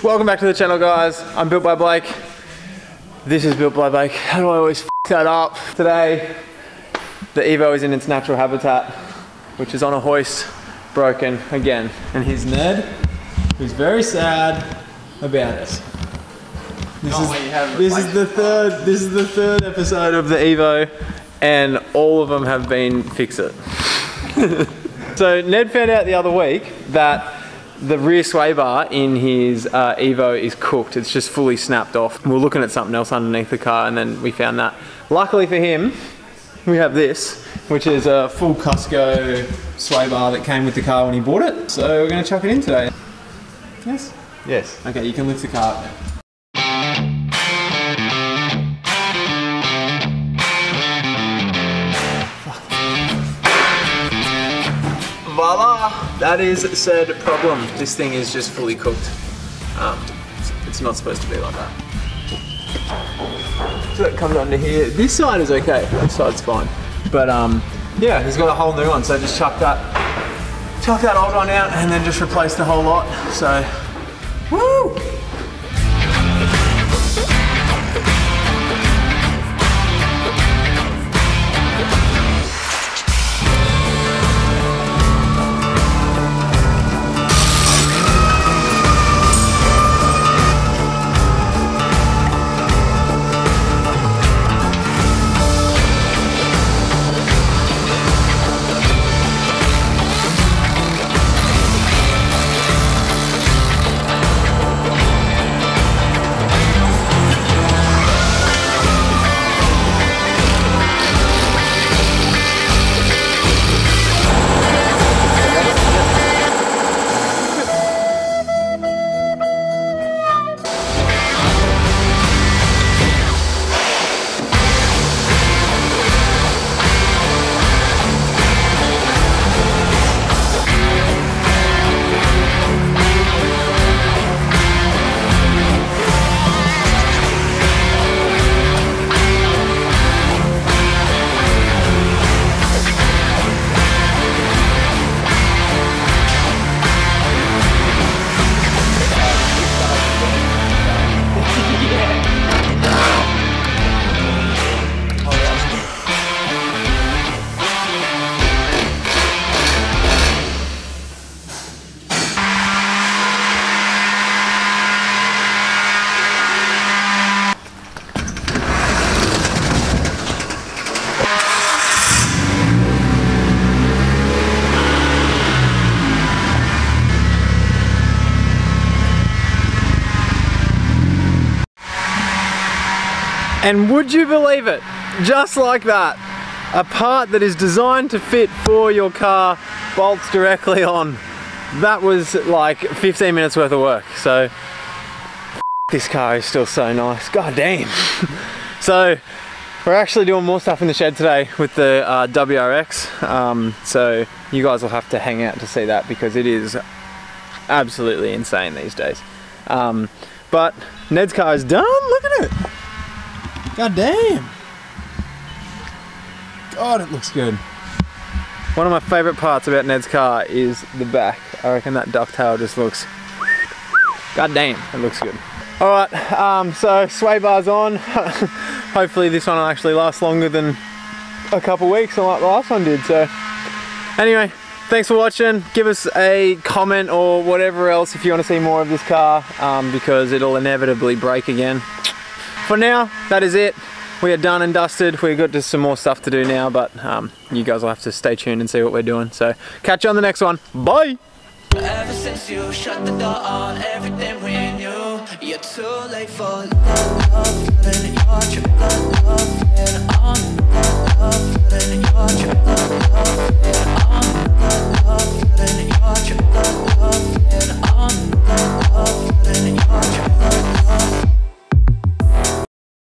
Welcome back to the channel, guys. I'm Built by Blake. This is Built by Blake. How do I always f that up? Today, the Evo is in its natural habitat, which is on a hoist, broken again. And here's Ned, who's very sad about it. This is the third episode of the Evo, and all of them have been fix it. So Ned found out the other week that the rear sway bar in his Evo is cooked. It's just fully snapped off. We were looking at something else underneath the car and then we found that. Luckily for him, we have this, which is a full Cusco sway bar that came with the car when he bought it. So we're gonna chuck it in today. Yes? Yes. Okay, you can lift the car up now. Voila! That is said problem. This thing is just fully cooked. It's not supposed to be like that. So it comes under here. This side is okay. This side's fine. But yeah, he's got a whole new one. So just chuck that old one out and then just replace the whole lot. So, woo! And would you believe it, just like that, a part that is designed to fit for your car bolts directly on. That was like 15 minutes worth of work, so this car is still so nice, god damn. So we're actually doing more stuff in the shed today with the WRX, so you guys will have to hang out to see that because it is absolutely insane these days. But Ned's car is done, look at it. God damn! God, it looks good. One of my favourite parts about Ned's car is the back. I reckon that ducktail just looks... God damn, it looks good. Alright, so sway bar's on. Hopefully this one will actually last longer than a couple weeks like the last one did. So anyway, thanks for watching. Give us a comment or whatever else if you want to see more of this car, because it'll inevitably break again. For now, that is it. We are done and dusted. We've got just some more stuff to do now, but you guys will have to stay tuned and see what we're doing. So catch you on the next one. Bye! Ever since you shut the door on everything we knew, you're too late for love, feeling your true love, feeling on love, feeling your true love, feeling on love, feeling